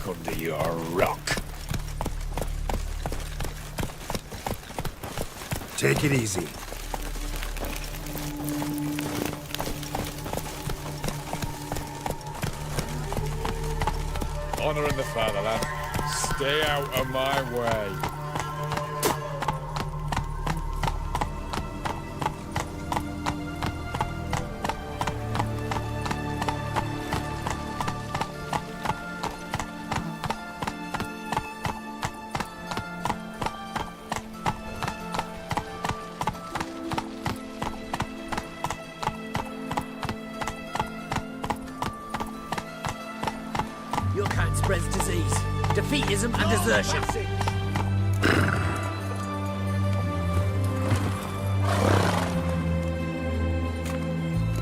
back under your rock. Take it easy. Honor in the fatherland. Stay out of my way. Your kind spreads disease, defeatism and desertion.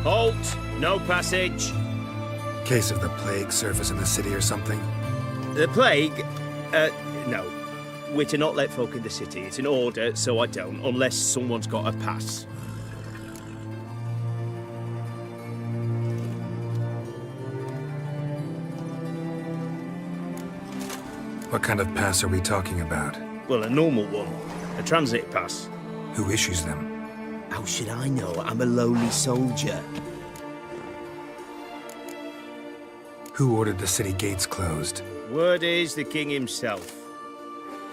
Halt! No passage. Case of the plague surface in the city or something? The plague? No. We're to not let folk in the city. It's an order, so I don't, unless someone's got a pass. What kind of pass are we talking about? Well, a normal one. A transit pass. Who issues them? How should I know? I'm a lowly soldier. Who ordered the city gates closed? Word is the king himself.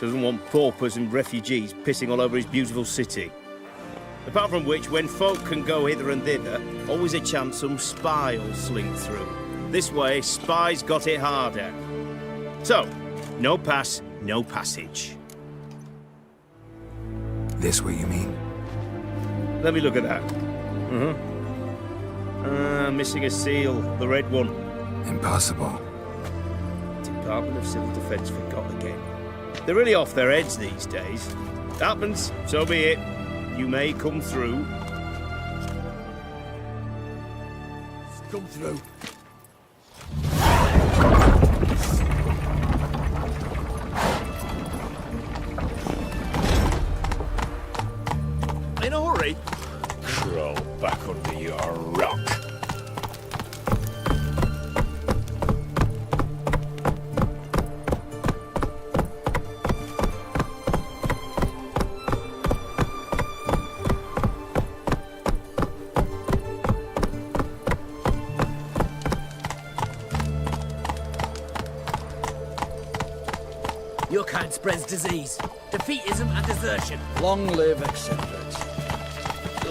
Doesn't want paupers and refugees pissing all over his beautiful city. Apart from which, when folk can go hither and thither, always a chance some spy will slink through. This way, spies got it harder. So, no pass, no passage. This way, you mean? Let me look at that. Missing a seal, the red one. Impossible. Department of Civil Defence forgot again. They're really off their heads these days. Happens, so be it. You may come through. Come through. In a hurry? Crawl back under your rock. Your kind spreads disease, defeatism and desertion. Long live eccentrics.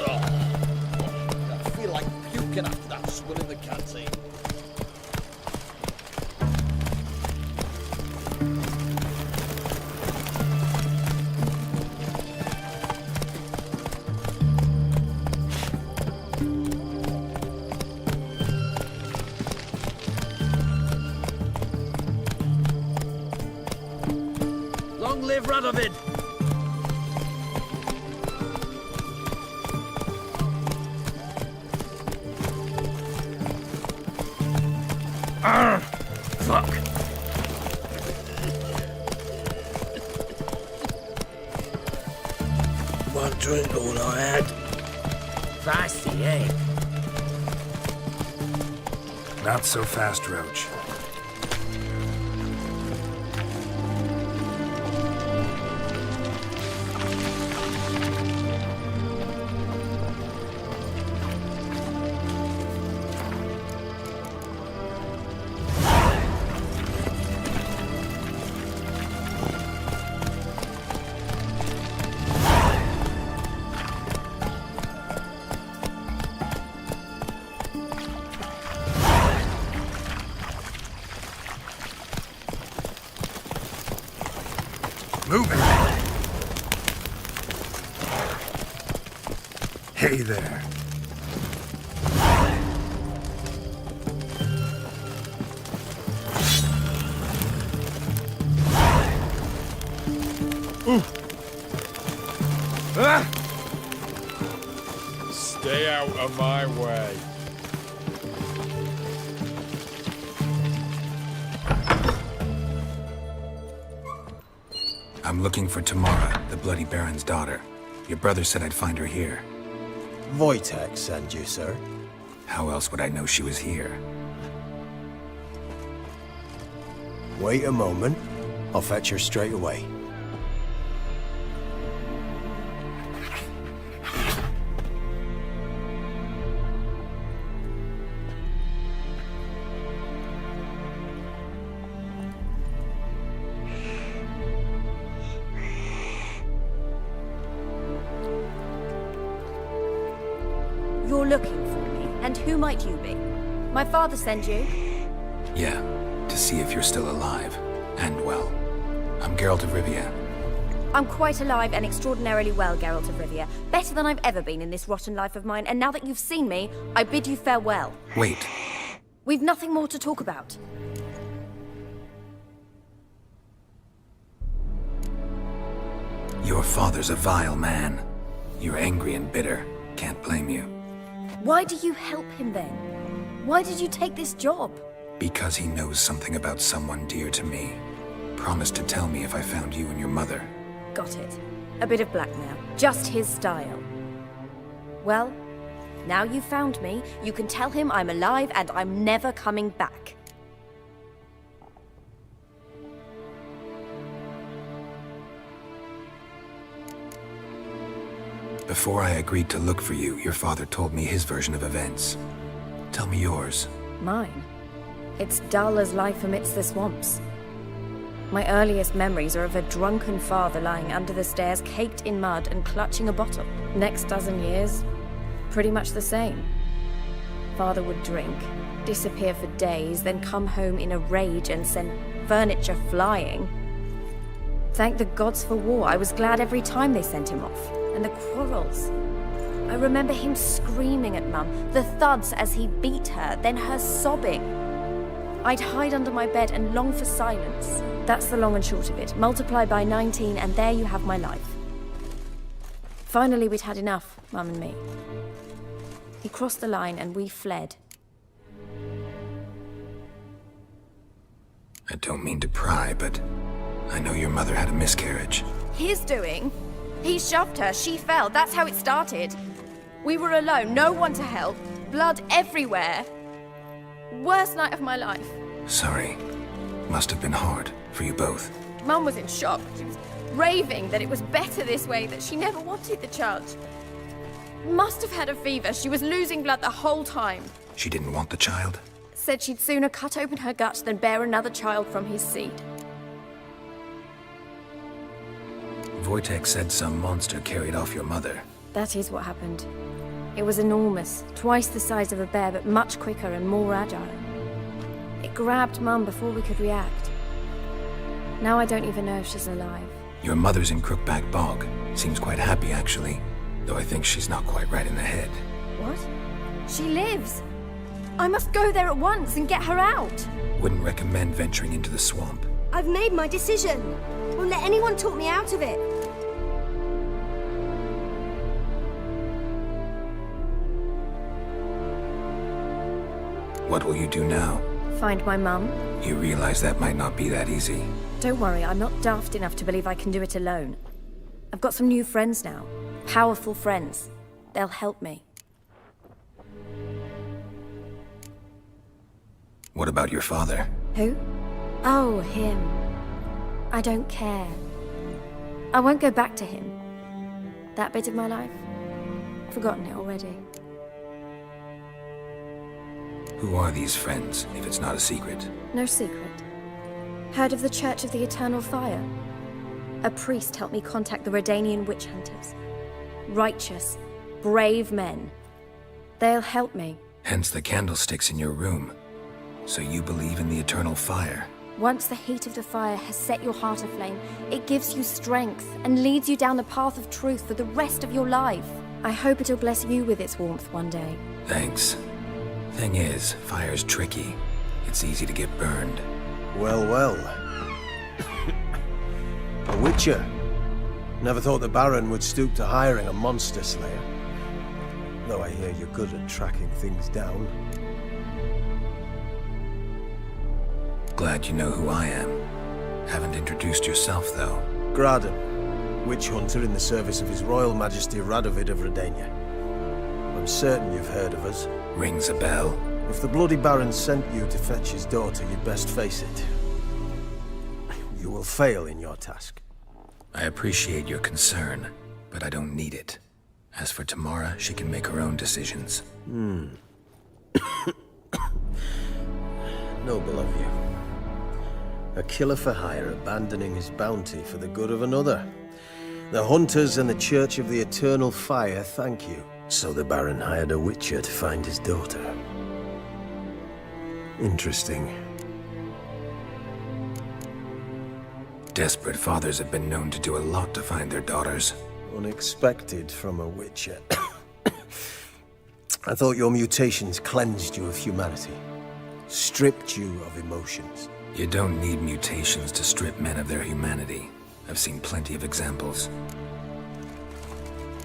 I feel like puking after that swill in the canteen. Long live Radovid! Fuck. One drink all I had. Feisty, eh? Not so fast, Roach. Moving. Hey there. Stay out of my way. I'm looking for Tamara, the Bloody Baron's daughter. Your brother said I'd find her here. Wojtek sent you, sir. How else would I know she was here? Wait a moment. I'll fetch her straight away. You're looking for me, and who might you be? My father sent you? Yeah, to see if you're still alive. And well. I'm Geralt of Rivia. I'm quite alive and extraordinarily well, Geralt of Rivia. Better than I've ever been in this rotten life of mine, and now that you've seen me, I bid you farewell. Wait. We've nothing more to talk about. Your father's a vile man. You're angry and bitter. Can't blame you. Why do you help him then? Why did you take this job? Because he knows something about someone dear to me. Promised to tell me if I found you and your mother. Got it. A bit of blackmail. Just his style. Well, now you've found me, you can tell him I'm alive and I'm never coming back. Before I agreed to look for you, your father told me his version of events. Tell me yours. Mine? It's dull as life amidst the swamps. My earliest memories are of a drunken father lying under the stairs, caked in mud and clutching a bottle. Next dozen years, pretty much the same. Father would drink, disappear for days, then come home in a rage and send furniture flying. Thank the gods for war. I was glad every time they sent him off. And the quarrels. I remember him screaming at Mum, the thuds as he beat her, then her sobbing. I'd hide under my bed and long for silence. That's the long and short of it. Multiply by 19 and there you have my life. Finally, we'd had enough, Mum and me. He crossed the line and we fled. I don't mean to pry, but I know your mother had a miscarriage. His doing? He shoved her, she fell, that's how it started. We were alone, no one to help, blood everywhere. Worst night of my life. Sorry. Must have been hard for you both. Mum was in shock. She was raving that it was better this way, that she never wanted the child. Must have had a fever, she was losing blood the whole time. She didn't want the child? Said she'd sooner cut open her guts than bear another child from his seed. Wojtek said some monster carried off your mother. That is what happened. It was enormous, twice the size of a bear, but much quicker and more agile. It grabbed Mum before we could react. Now I don't even know if she's alive. Your mother's in Crookback Bog. Seems quite happy, actually. Though I think she's not quite right in the head. What? She lives! I must go there at once and get her out! Wouldn't recommend venturing into the swamp. I've made my decision. Won't let anyone talk me out of it. What will you do now? Find my mum. You realize that might not be that easy. Don't worry, I'm not daft enough to believe I can do it alone. I've got some new friends now. Powerful friends. They'll help me. What about your father? Who? Oh, him. I don't care. I won't go back to him. That bit of my life? I've forgotten it already. Who are these friends, if it's not a secret? No secret. Heard of the Church of the Eternal Fire? A priest helped me contact the Redanian witch hunters. Righteous, brave men. They'll help me. Hence the candlesticks in your room. So you believe in the eternal fire? Once the heat of the fire has set your heart aflame, it gives you strength and leads you down the path of truth for the rest of your life. I hope it'll bless you with its warmth one day. Thanks. Thing is, fire's tricky. It's easy to get burned. Well, well. A witcher. Never thought the Baron would stoop to hiring a monster slayer. Though I hear you're good at tracking things down. Glad you know who I am. Haven't introduced yourself, though. Graden, witch hunter in the service of His Royal Majesty Radovid of Redania. I'm certain you've heard of us. Rings a bell. If the bloody Baron sent you to fetch his daughter, you'd best face it. you will fail in your task. I appreciate your concern, but I don't need it. As for Tamara, she can make her own decisions. Noble of you. A killer for hire abandoning his bounty for the good of another. The hunters and the Church of the Eternal Fire thank you. So the Baron hired a witcher to find his daughter. Interesting. Desperate fathers have been known to do a lot to find their daughters. Unexpected from a witcher. I thought your mutations cleansed you of humanity. Stripped you of emotions. You don't need mutations to strip men of their humanity. I've seen plenty of examples.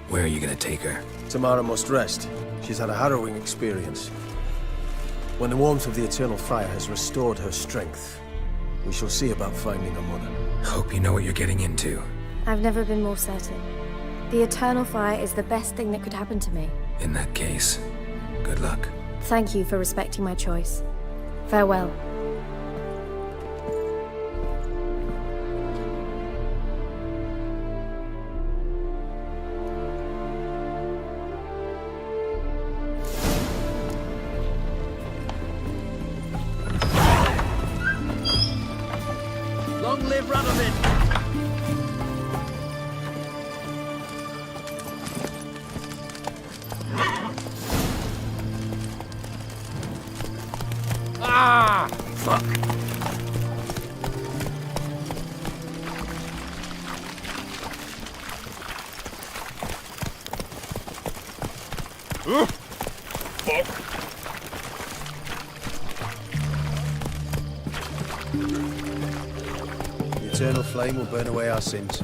Where are you gonna take her? Tamara must rest. She's had a harrowing experience. When the warmth of the Eternal Fire has restored her strength, we shall see about finding her mother. Hope you know what you're getting into. I've never been more certain. The Eternal Fire is the best thing that could happen to me. In that case, good luck. Thank you for respecting my choice. Farewell. Long live Radovid! Ah! Fuck! Fuck! The Eternal Flame will burn away our sins.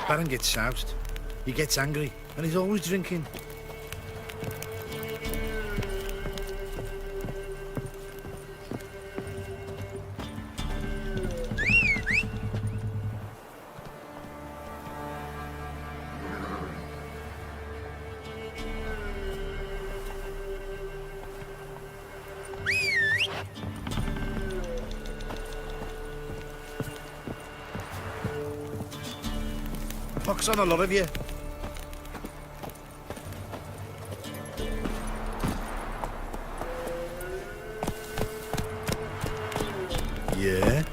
Baron gets soused. He gets angry, and he's always drinking. Pox on a lot of you. Yeah?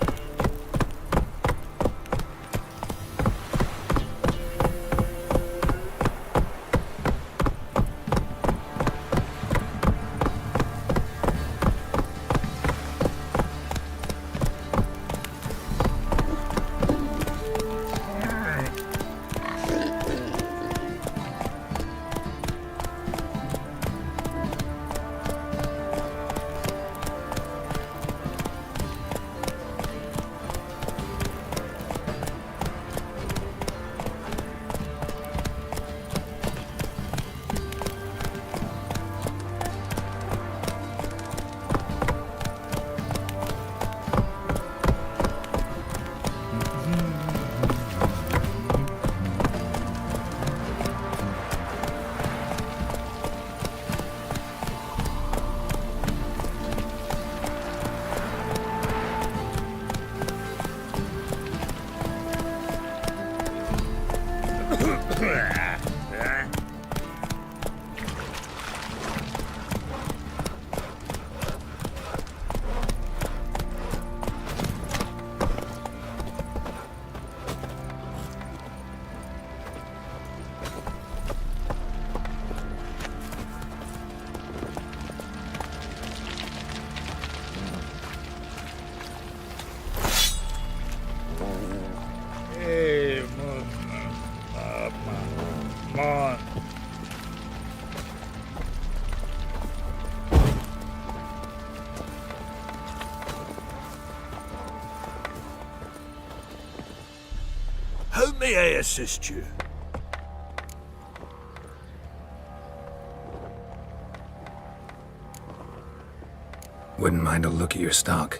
Come on. How may I assist you? Wouldn't mind a look at your stock.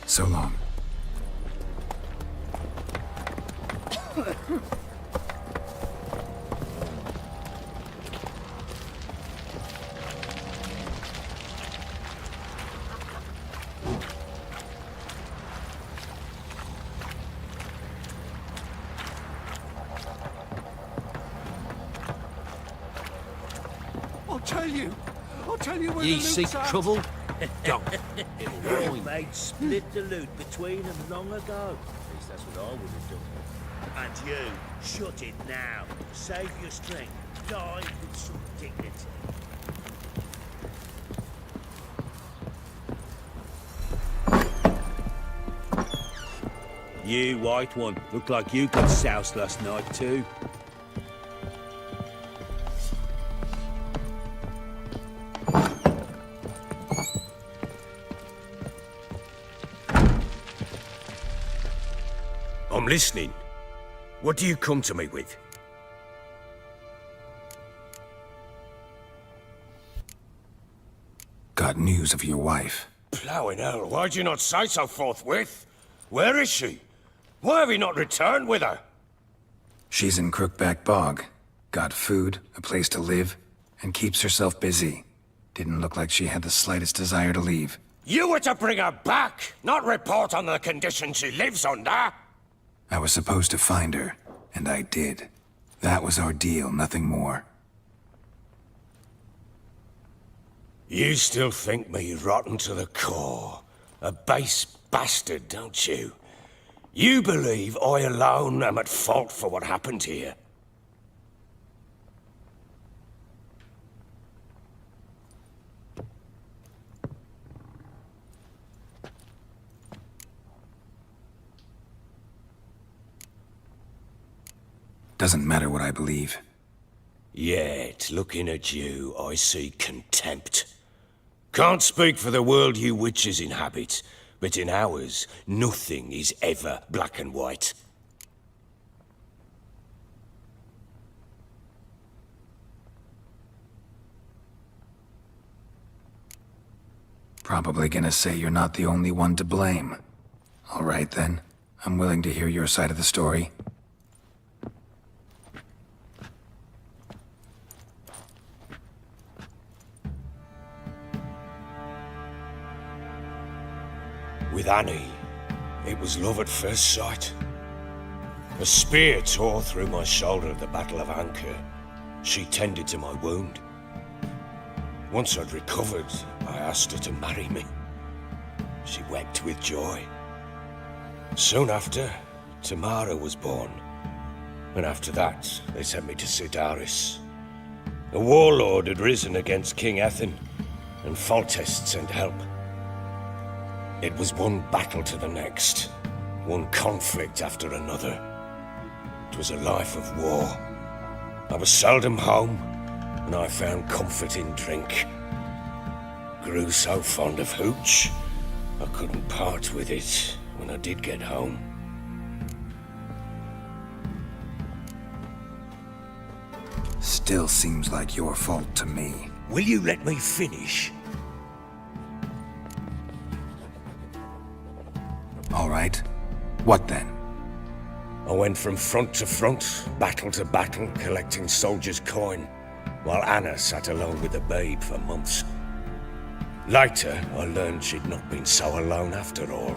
So long. I'll tell you where Ye the seek loot's at. trouble? Don't. It'll ruin. They'd split the loot between them long ago. At least that's what I would have done. And you, shut it now. Save your strength. Die with some dignity. You, white one, look like you got soused last night too. I'm listening. What do you come to me with? Got news of your wife. Plowing hell, why'd you not say so forthwith? Where is she? Why have you not returned with her? She's in Crookback Bog. Got food, a place to live, and keeps herself busy. Didn't look like she had the slightest desire to leave. You were to bring her back, not report on the conditions she lives under. I was supposed to find her, and I did. That was our deal, nothing more. You still think me rotten to the core. A base bastard, don't you? You believe I alone am at fault for what happened here. Doesn't matter what I believe. Yet, looking at you, I see contempt. Can't speak for the world you witches inhabit, but in ours, nothing is ever black and white. Probably gonna say you're not the only one to blame. All right then, I'm willing to hear your side of the story. With Annie, it was love at first sight. A spear tore through my shoulder at the Battle of Anchor. She tended to my wound. Once I'd recovered, I asked her to marry me. She wept with joy. Soon after, Tamara was born. And after that, they sent me to Sidaris. A warlord had risen against King Ethan, and Foltest sent help. It was one battle to the next, one conflict after another. It was a life of war. I was seldom home, and I found comfort in drink. Grew so fond of hooch, I couldn't part with it when I did get home. Still seems like your fault to me. Will you let me finish? All right. What then? I went from front to front, battle to battle, collecting soldiers' coin, while Anna sat alone with the babe for months. Later, I learned she'd not been so alone after all.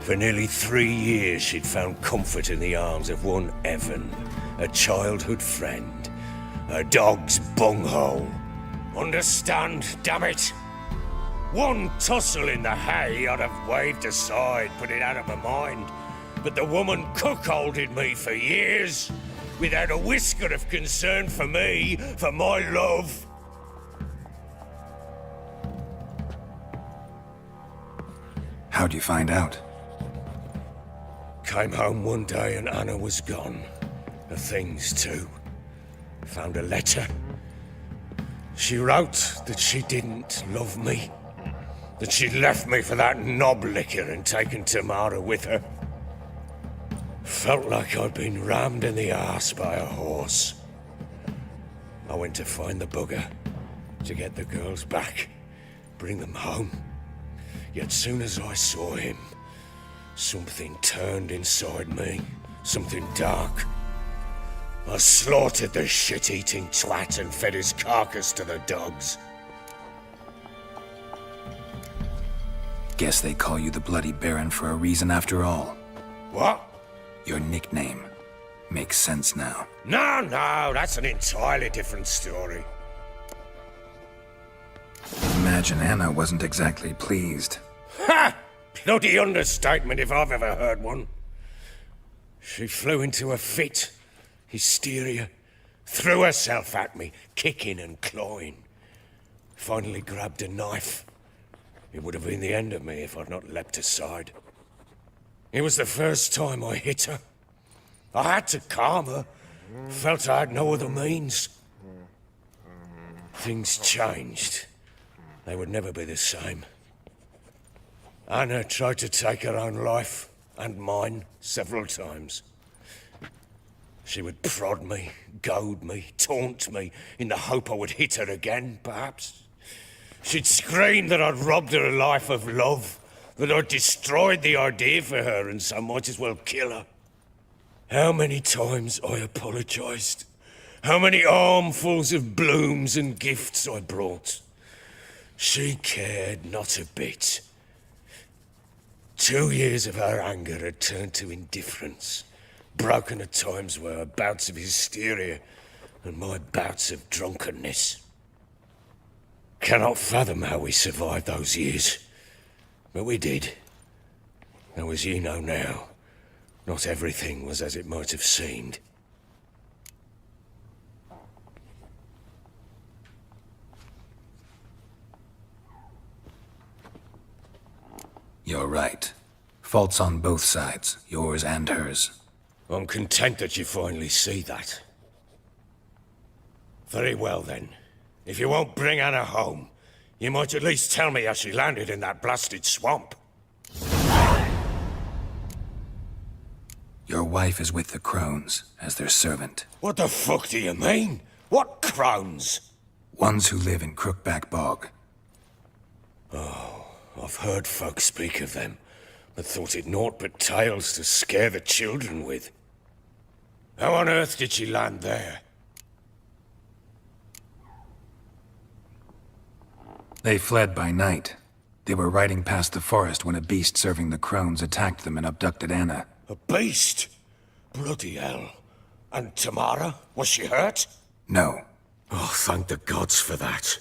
For nearly 3 years, she'd found comfort in the arms of one Evan, a childhood friend, a dog's bunghole. Understand, damn it? One tussle in the hay I'd have waved aside, put it out of my mind. But the woman cuckolded me for years, without a whisker of concern for me, for my love. How'd you find out? Came home one day and Anna was gone. Her things too. Found a letter. She wrote that she didn't love me. That she'd left me for that knob licker and taken Tamara with her. Felt like I'd been rammed in the arse by a horse. I went to find the bugger, to get the girls back, bring them home. Yet soon as I saw him, something turned inside me, something dark. I slaughtered the shit-eating twat and fed his carcass to the dogs. Guess they call you the Bloody Baron for a reason after all. What? Your nickname. Makes sense now. No, that's an entirely different story. Imagine Anna wasn't exactly pleased. Ha! Bloody understatement if I've ever heard one. She flew into a fit. Hysteria. Threw herself at me, kicking and clawing. Finally grabbed a knife. It would have been the end of me if I'd not leapt aside. It was the first time I hit her. I had to calm her. Felt I had no other means. Things changed. They would never be the same. Anna tried to take her own life, and mine, several times. She would prod me, goad me, taunt me, in the hope I would hit her again, perhaps. She'd scream that I'd robbed her a life of love, that I'd destroyed the idea for her and so might as well kill her. How many times I apologized. How many armfuls of blooms and gifts I brought. She cared not a bit. 2 years of her anger had turned to indifference, broken at times were her bouts of hysteria and my bouts of drunkenness. Cannot fathom how we survived those years, but we did. Though as you know now, not everything was as it might have seemed. You're right. Faults on both sides, yours and hers. I'm content that you finally see that. Very well then. If you won't bring Anna home, you might at least tell me how she landed in that blasted swamp. Your wife is with the crones, as their servant. What the fuck do you mean? What crones? Ones who live in Crookback Bog. Oh, I've heard folk speak of them, but thought it naught but tales to scare the children with. How on earth did she land there? They fled by night. They were riding past the forest when a beast serving the crones attacked them and abducted Anna. A beast? Bloody hell. And Tamara? Was she hurt? No. Oh, thank the gods for that.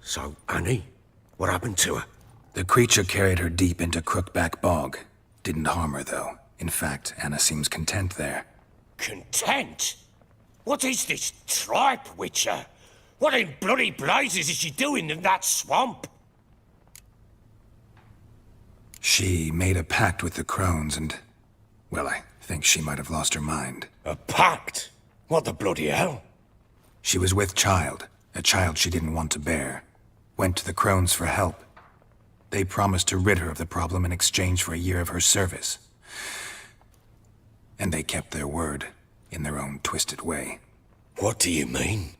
So, Annie? What happened to her? The creature carried her deep into Crookback Bog. Didn't harm her, though. In fact, Anna seems content there. Content? What is this tripe, Witcher? What in bloody blazes is she doing in that swamp? She made a pact with the crones and... well, I think she might have lost her mind. A pact? What the bloody hell? She was with child, a child she didn't want to bear. Went to the crones for help. They promised to rid her of the problem in exchange for a year of her service. And they kept their word, in their own twisted way. What do you mean?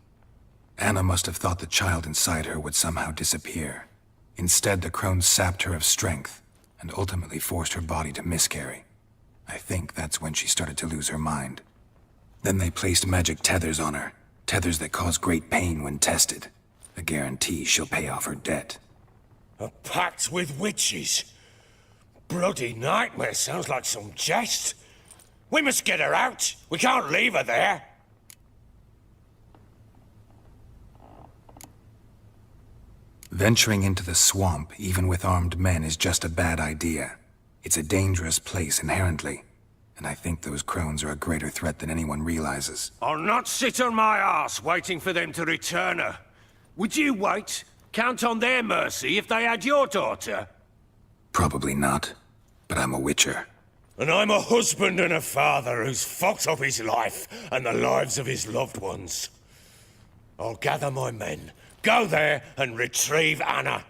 Anna must have thought the child inside her would somehow disappear. Instead, the crones sapped her of strength, and ultimately forced her body to miscarry. I think that's when she started to lose her mind. Then they placed magic tethers on her, tethers that cause great pain when tested. A guarantee she'll pay off her debt. A pact with witches? Bloody nightmare, sounds like some jest. We must get her out. We can't leave her there. Venturing into the swamp, even with armed men, is just a bad idea. It's a dangerous place inherently, and I think those crones are a greater threat than anyone realizes. I'll not sit on my arse waiting for them to return her. Would you wait? Count on their mercy if they had your daughter? Probably not, but I'm a witcher. And I'm a husband and a father who's fucked up his life and the lives of his loved ones. I'll gather my men, go there and retrieve Anna.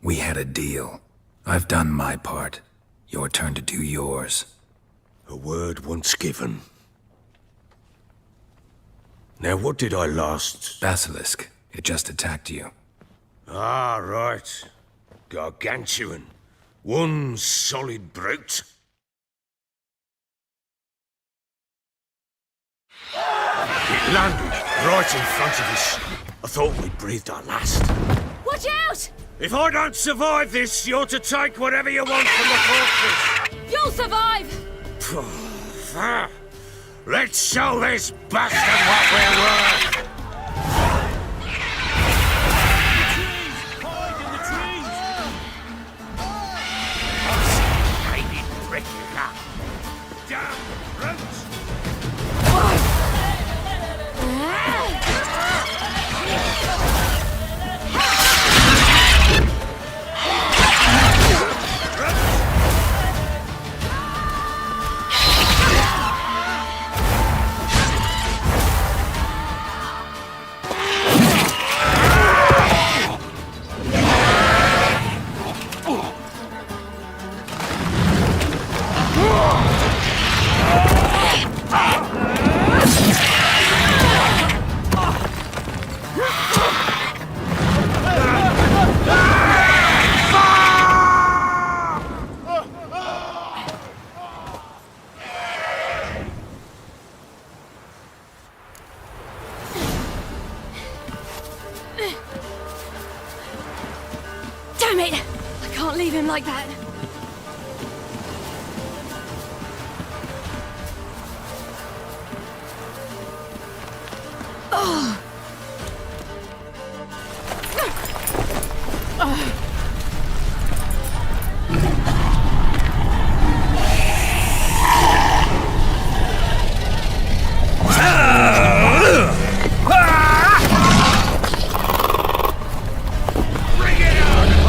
We had a deal. I've done my part. Your turn to do yours. A word once given. Now what did I last... Basilisk. It just attacked you. Ah, right. Gargantuan. One solid brute. It landed right in front of us. I thought we'd breathed our last. Watch out! If I don't survive this, you're to take whatever you want from the corpses. You'll survive! Let's show this bastard what we're worth. Hated brick you got. Damn brutes. Damn it! I can't leave him like that. Bring it on!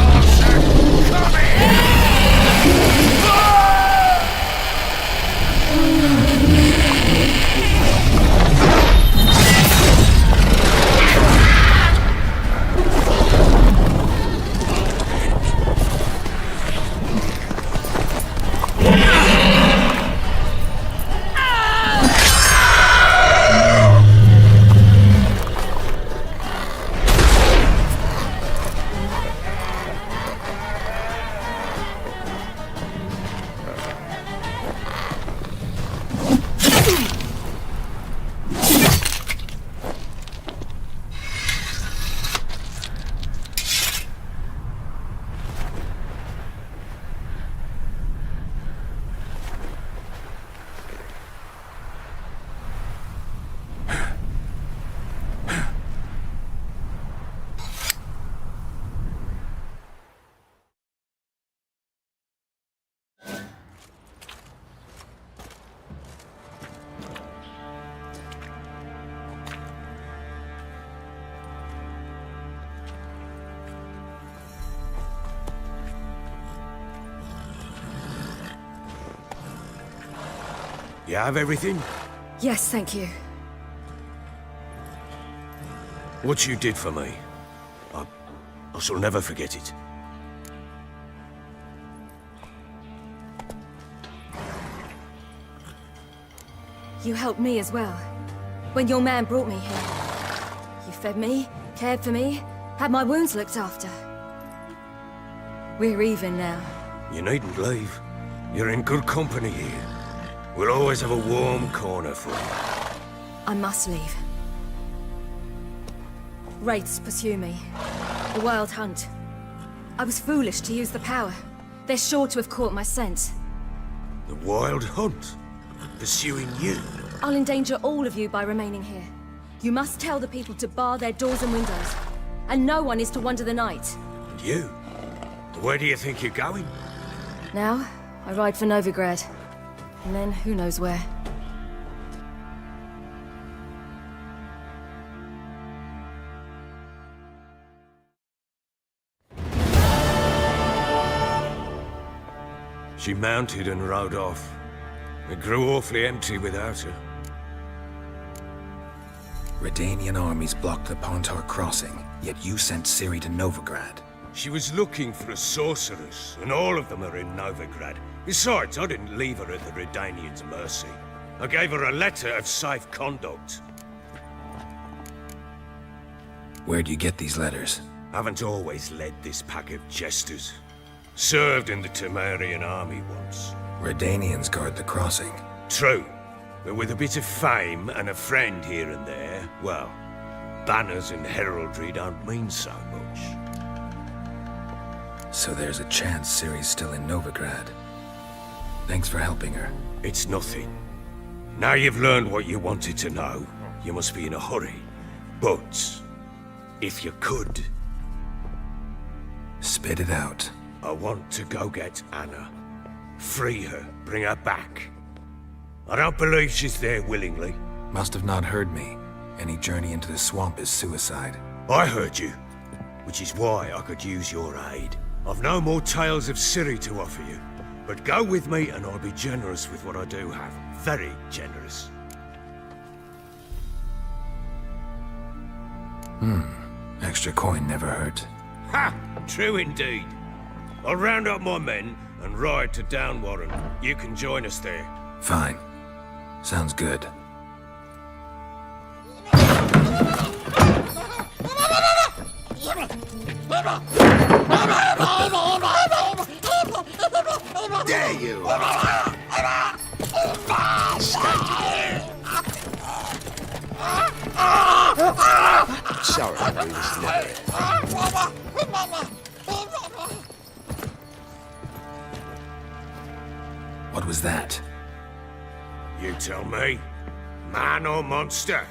You have everything? Yes, thank you. What you did for me, I shall never forget it. You helped me as well. When your man brought me here. You fed me, cared for me, had my wounds looked after. We're even now. You needn't leave. You're in good company here. We'll always have a warm corner for you. I must leave. Wraiths pursue me. The Wild Hunt. I was foolish to use the power. They're sure to have caught my scent. The Wild Hunt? Pursuing you? I'll endanger all of you by remaining here. You must tell the people to bar their doors and windows. And no one is to wander the night. And you? Where do you think you're going? Now, I ride for Novigrad. And then, who knows where. She mounted and rode off. It grew awfully empty without her. Redanian armies blocked the Pontar crossing, yet you sent Ciri to Novigrad. She was looking for a sorceress, and all of them are in Novigrad. Besides, I didn't leave her at the Redanians' mercy. I gave her a letter of safe conduct. Where'd you get these letters? Haven't always led this pack of jesters. Served in the Temerian army once. Redanians guard the crossing. True, but with a bit of fame and a friend here and there, well, banners and heraldry don't mean so much. So there's a chance Ciri's still in Novigrad. Thanks for helping her. It's nothing. Now you've learned what you wanted to know, you must be in a hurry. But, if you could... Spit it out. I want to go get Anna. Free her, bring her back. I don't believe she's there willingly. Must have not heard me. Any journey into the swamp is suicide. I heard you, which is why I could use your aid. I've no more tales of Ciri to offer you, but go with me and I'll be generous with what I do have. Very generous. Extra coin never hurt. Ha! True indeed. I'll round up my men and ride to Downwarren. You can join us there. Fine. Sounds good. Dare you! Sorry, I was never. What was that? You tell me. Man or monster?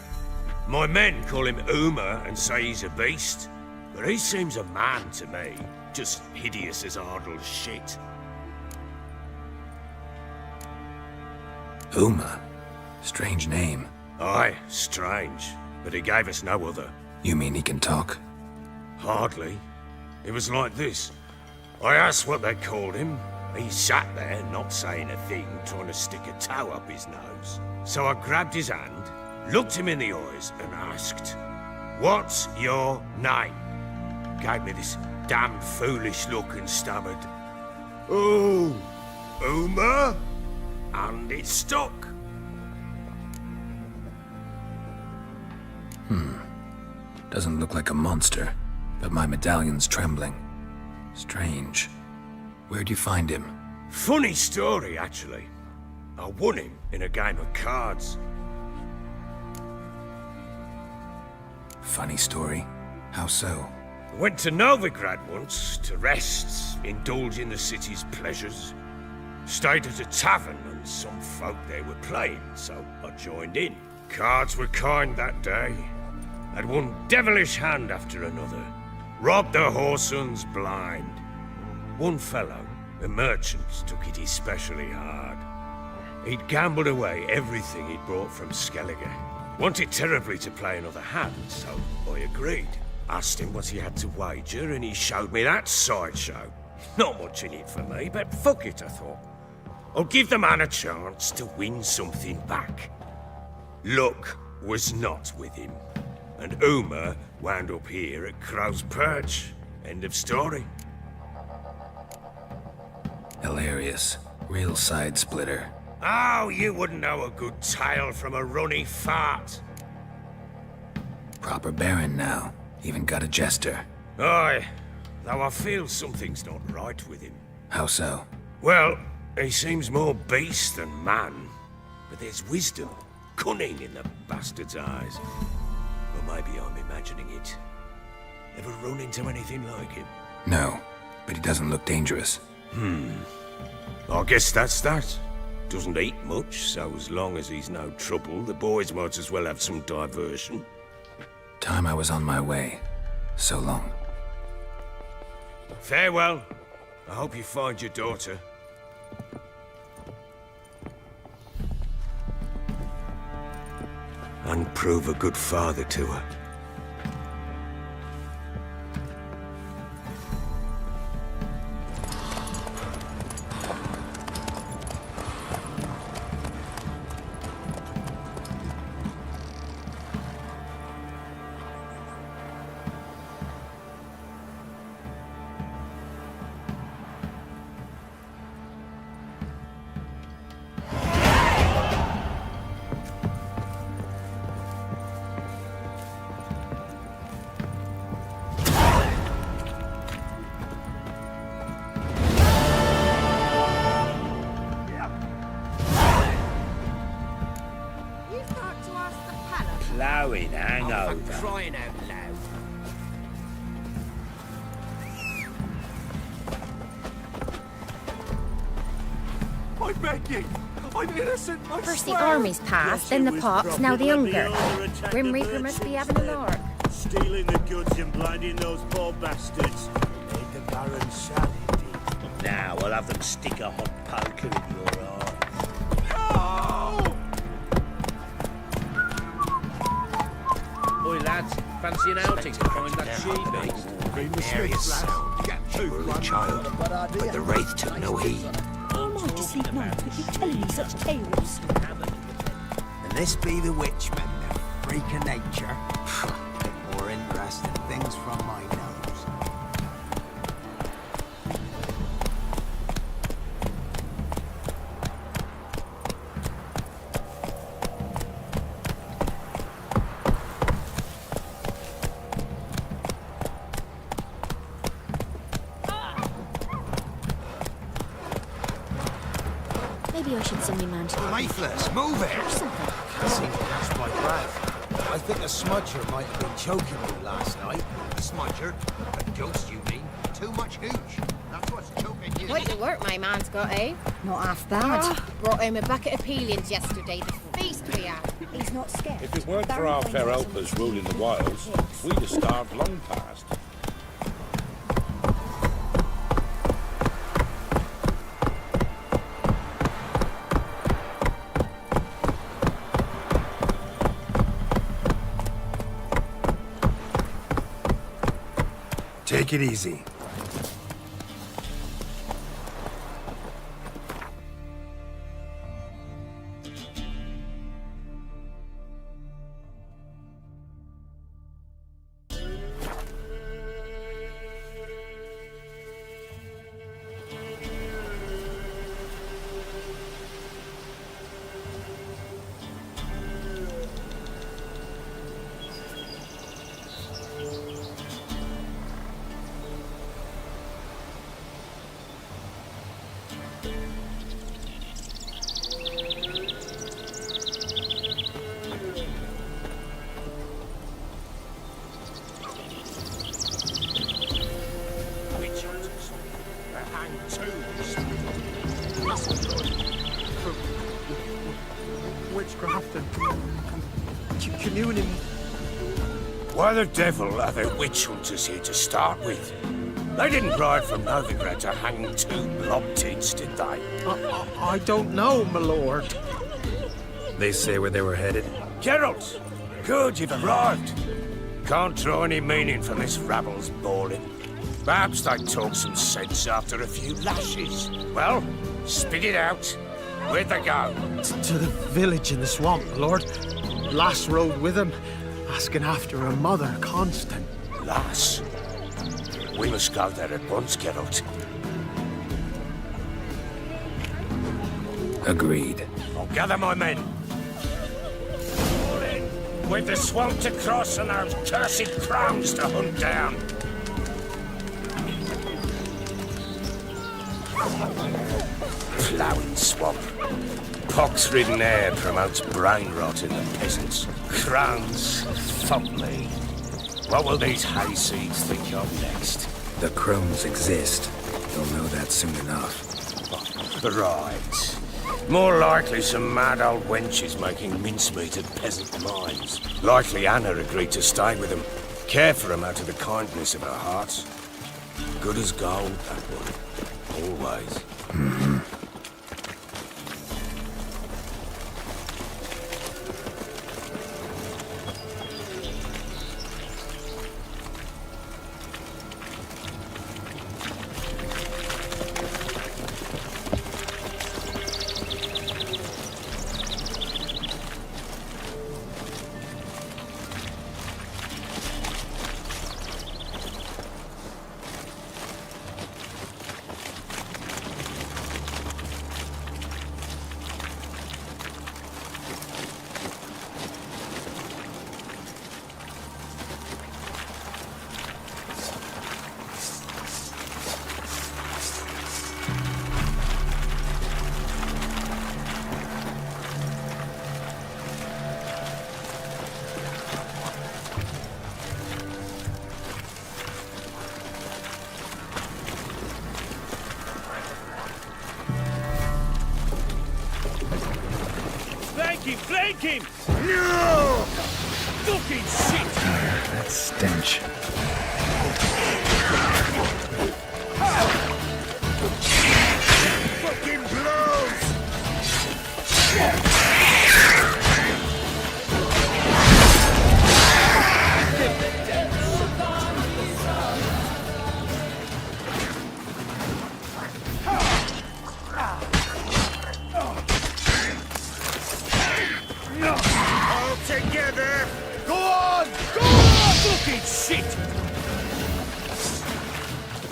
My men call him Uma and say he's a beast, but he seems a man to me. Just hideous as Ardle's shit. Uma? Strange name. Aye, strange, but he gave us no other. You mean he can talk? Hardly. It was like this. I asked what they called him. He sat there, not saying a thing, trying to stick a toe up his nose. So I grabbed his hand, looked him in the eyes, and asked, "What's your name?" Gave me this damn foolish look and stammered, "Oh, Uma?" And it stuck. Doesn't look like a monster, but my medallion's trembling. Strange. Where'd you find him? Funny story, actually. I won him in a game of cards. Funny story? How so? Went to Novigrad once to rest, indulge in the city's pleasures. Stayed at a tavern and some folk there were playing, so I joined in. Cards were kind that day. Had one devilish hand after another. Robbed the whoresun's blind. One fellow, a merchant, took it especially hard. He'd gambled away everything he'd brought from Skellige. Wanted terribly to play another hand, so I agreed. Asked him what he had to wager, and he showed me that sideshow. Not much in it for me, but fuck it, I thought. I'll give the man a chance to win something back. Luck was not with him, and Uma wound up here at Crow's Perch. End of story. Hilarious. Real side splitter. Oh, you wouldn't know a good tale from a runny fart. Proper baron now. Even got a jester. Aye, though I feel something's not right with him. How so? Well, he seems more beast than man, but there's wisdom, cunning in the bastard's eyes. Or maybe I'm imagining it. Ever run into anything like him? No, but he doesn't look dangerous. I guess that's that. Doesn't eat much, so as long as he's no trouble, the boys might as well have some diversion. Time I was on my way. So long. Farewell. I hope you find your daughter. And prove a good father to her. Ploughing hangover. Crying out loud. I beg you! I'm innocent! I First the swear. army's passed, then the pox, now the hunger. Grim Reaper must be having a lark. Stealing the goods and blinding those poor bastards. Made the Baron sad indeed. Now I'll have them stick a hot poker in your eye. Oi, lads, fancy an outing to find that she-beast? Nary sound. You were a child, but the Wraith took no heed. How am I to sleep night with you telling me such tales? And this be the witchmen, the freak of nature. More interesting things from my nose. Maybe I should send me man to the Faithless, move it! something. Can't seem to catch my breath. I think a smudger might have been choking me last night. A smudger? A ghost, you mean? Too much hooch. That's what's choking you. Quite the work my man's got, eh? Not half bad. Brought home a bucket of peelings yesterday. The feast we had. He's not scared. If it weren't for our fair helpers ruling the wilds, we'd have starved long past. Take it easy. Witchcraft and communing. Why the devil are there witch hunters here to start with? They didn't ride from Novigrad to hang two blob-tits, did they? I don't know, my lord. They say where they were headed. Geralt! Good, you've arrived. Can't draw any meaning from this rabble's bawling. Perhaps they talk some sense after a few lashes. Well, spit it out, Where'd they go? To the village in the swamp, Lord. Lass rode with him, asking after her mother, Constant. Lass? We must go there at once, Geralt. Agreed. I'll gather my men. We've the swamp to cross and our cursed crowns to hunt down. Ploughing swamp. Pox-ridden air promotes brain rot in the peasants. Crowns, fuck me. What will these hayseeds think of next? The crones exist. They'll know that soon enough. Right. More likely some mad old wenches making mincemeat at peasant mines. Likely Anna agreed to stay with them. Care for them out of the kindness of her heart. Good as gold, that one. Always. Flank him! No! Fucking shit! That stench. Fucking blows! All together! Go on! Go on! Fucking shit!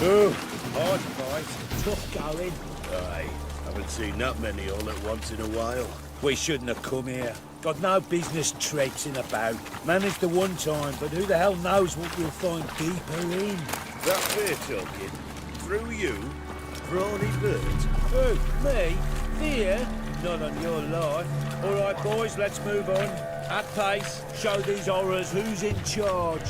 Oh, hard fight. Tough going. Aye, haven't seen that many all at once in a while. We shouldn't have come here. Got no business traipsing about. Managed the one time, but who the hell knows what we'll find deeper in? That fear talking? Through you? Brawny bird? Who? Me? Fear? Not on your life. All right, boys, let's move on. At pace, show these horrors who's in charge.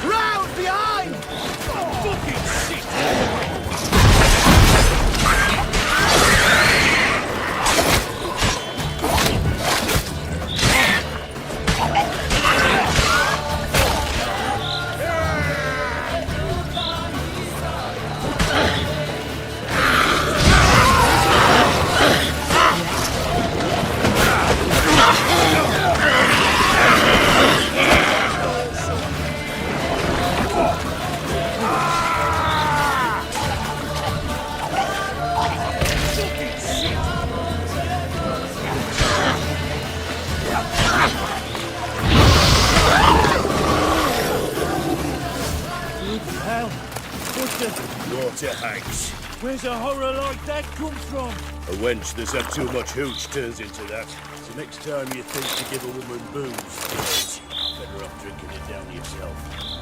Round behind! Fucking shit! Hell, what's the... Water hags. Where's a horror like that come from? A wench that's had too much hooch turns into that. So next time you think to give a woman booze, better off drinking it down yourself.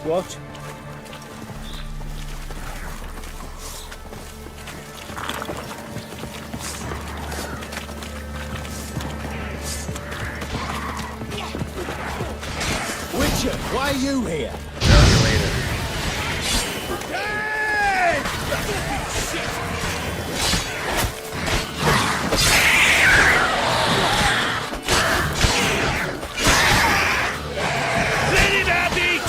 What? Witcher, why are you here? Tell you later. Let him have it!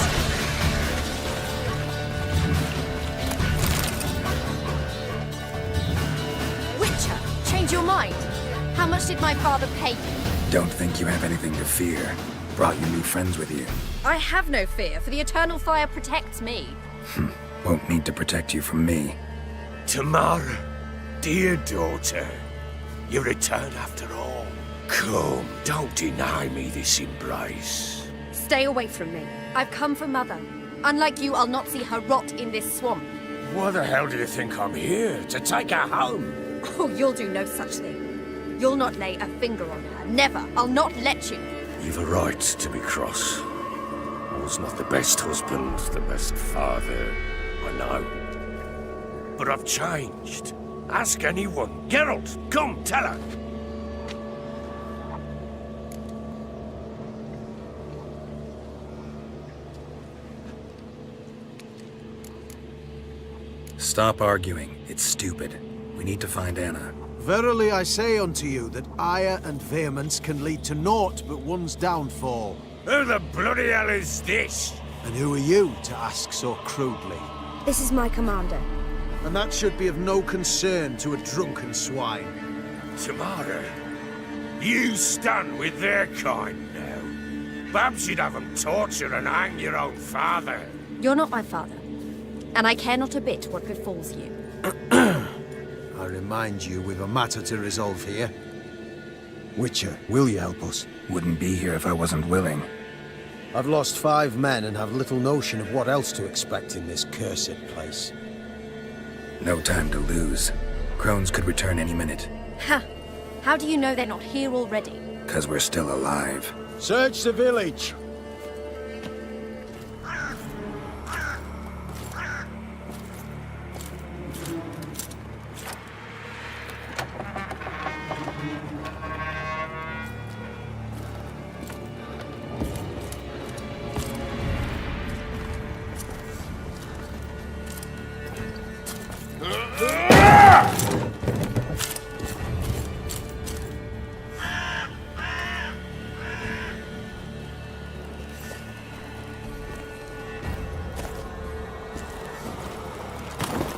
Witcher, change your mind. How much did my father pay you? Don't think you have anything to fear. Brought you new friends with you. I have no fear, for the eternal fire protects me. Won't need to protect you from me. Tamara, dear daughter, you return after all. Come, don't deny me this embrace. Stay away from me. I've come for Mother. Unlike you, I'll not see her rot in this swamp. Why the hell do you think I'm here? To take her home? Oh, you'll do no such thing. You'll not lay a finger on her. Never. I'll not let you. You've a right to be cross. I was not the best husband, the best father, I know. But I've changed. Ask anyone. Geralt, come, tell her. Stop arguing. It's stupid. We need to find Anna. Verily I say unto you that ire and vehemence can lead to naught but one's downfall. Who the bloody hell is this? And who are you to ask so crudely? This is my commander. And that should be of no concern to a drunken swine. Tamara, you stand with their kind now. Perhaps you'd have them torture and hang your own father. You're not my father. And I care not a bit what befalls you. I remind you we've a matter to resolve here. Witcher, will you help us? Wouldn't be here if I wasn't willing. I've lost 5 men and have little notion of what else to expect in this cursed place. No time to lose. Crones could return any minute. Ha! How do you know they're not here already? 'Cause we're still alive. Search the village!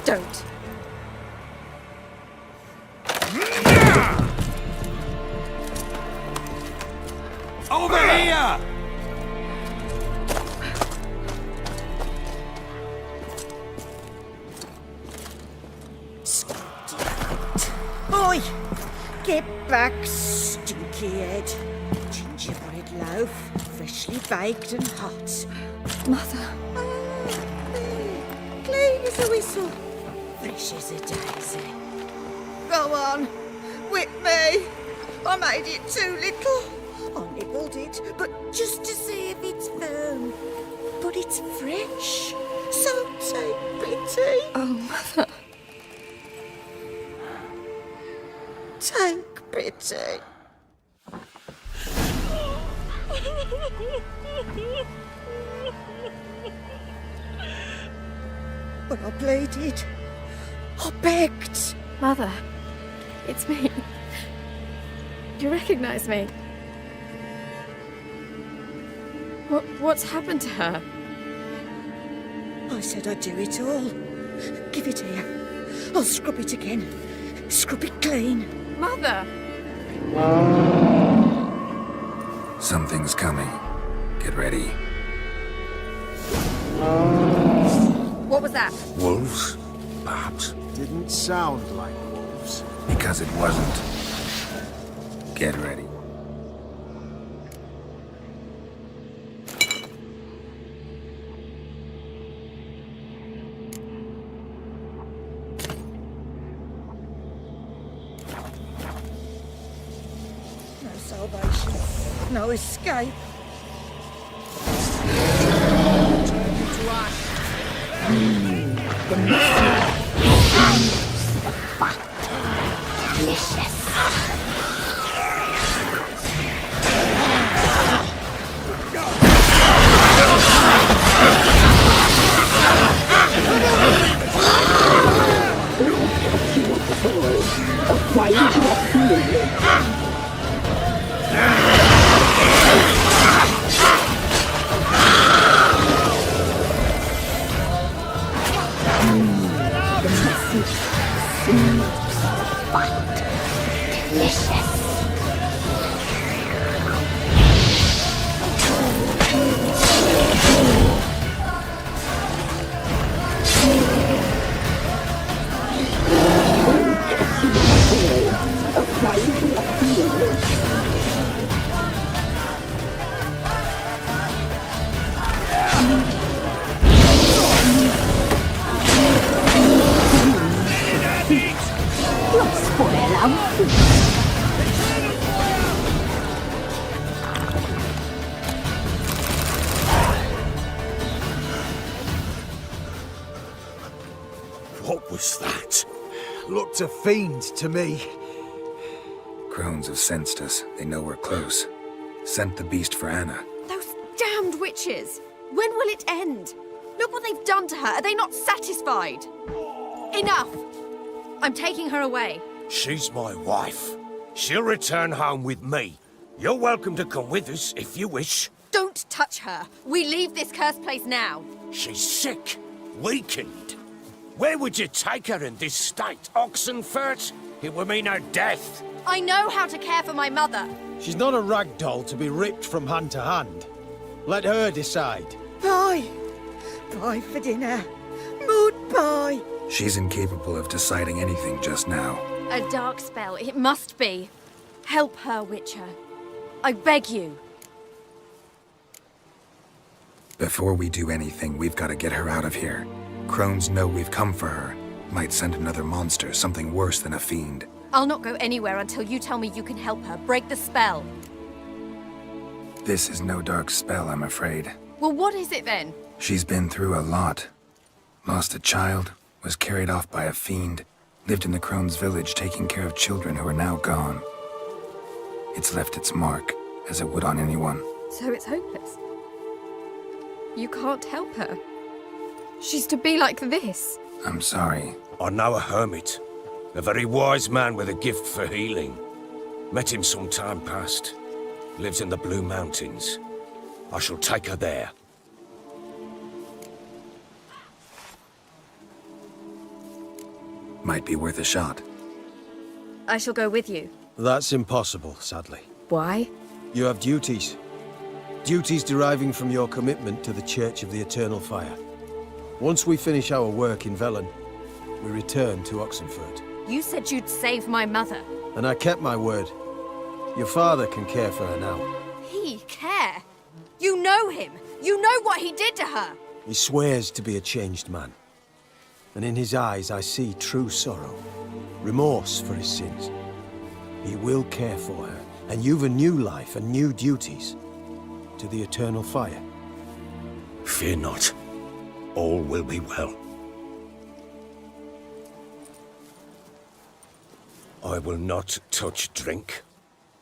Don't. Over here! Oi! Get back, stinky head. Gingerbread loaf, freshly baked and hot. Mother. Clean as a whistle, fresh as a daisy. Go on, whip me. I made it too little. I nibbled it, but just to see if it's firm. But it's fresh, so take pity. Oh, Mother. Take pity. But I pleaded. I begged. Mother. It's me. You recognize me? What's happened to her? I said I'd do it all. Give it here. I'll scrub it again. Scrub it clean. Mother! Something's coming. Get ready. What was that? Wolves, perhaps. Didn't sound like wolves. Because it wasn't. Get ready. No salvation. No escape. Turn into What was that? Looked a fiend to me. Crones have sensed us. They know we're close. Sent the beast for Anna. Those damned witches! When will it end? Look what they've done to her. Are they not satisfied? Enough! I'm taking her away. She's my wife. She'll return home with me. You're welcome to come with us if you wish. Don't touch her. We leave this cursed place now. She's sick, weakened. Where would you take her in this state? Oxenfurt? It would mean her death. I know how to care for my mother. She's not a rag doll to be ripped from hand to hand. Let her decide. Pie. Pie for dinner. Mood pie. She's incapable of deciding anything just now. A dark spell, it must be. Help her, Witcher. I beg you. Before we do anything, we've got to get her out of here. Crones know we've come for her. Might send another monster, something worse than a fiend. I'll not go anywhere until you tell me you can help her. Break the spell. This is no dark spell, I'm afraid. Well, what is it then? She's been through a lot. Lost a child, was carried off by a fiend, lived in the Crone's village taking care of children who are now gone. It's left its mark, as it would on anyone. So it's hopeless. You can't help her. She's to be like this. I'm sorry. I know a hermit. A very wise man with a gift for healing. Met him some time past. Lives in the Blue Mountains. I shall take her there. Might be worth a shot. I shall go with you. That's impossible, sadly. Why? You have duties. Duties deriving from your commitment to the Church of the Eternal Fire. Once we finish our work in Velen, we return to Oxenfurt. You said you'd save my mother. And I kept my word. Your father can care for her now. He care? You know him. You know what he did to her. He swears to be a changed man. And in his eyes I see true sorrow. Remorse for his sins. He will care for her. And you've a new life and new duties. To the Eternal Fire. Fear not. All will be well. I will not touch drink.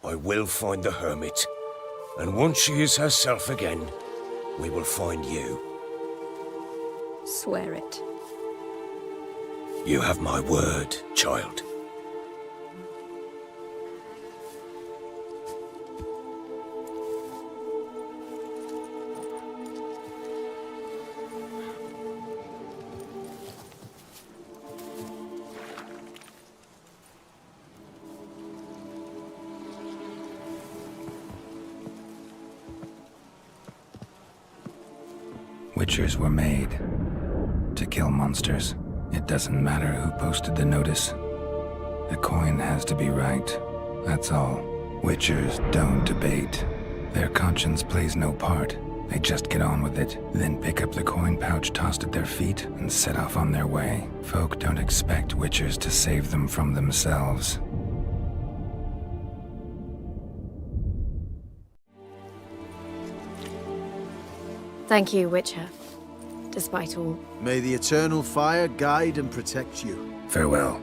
I will find the hermit. And once she is herself again, we will find you. Swear it. You have my word, child. Witchers were made to kill monsters. It doesn't matter who posted the notice. The coin has to be right. That's all. Witchers don't debate. Their conscience plays no part. They just get on with it, then pick up the coin pouch tossed at their feet and set off on their way. Folk don't expect witchers to save them from themselves. Thank you, Witcher. despite all. May the eternal fire guide and protect you. Farewell.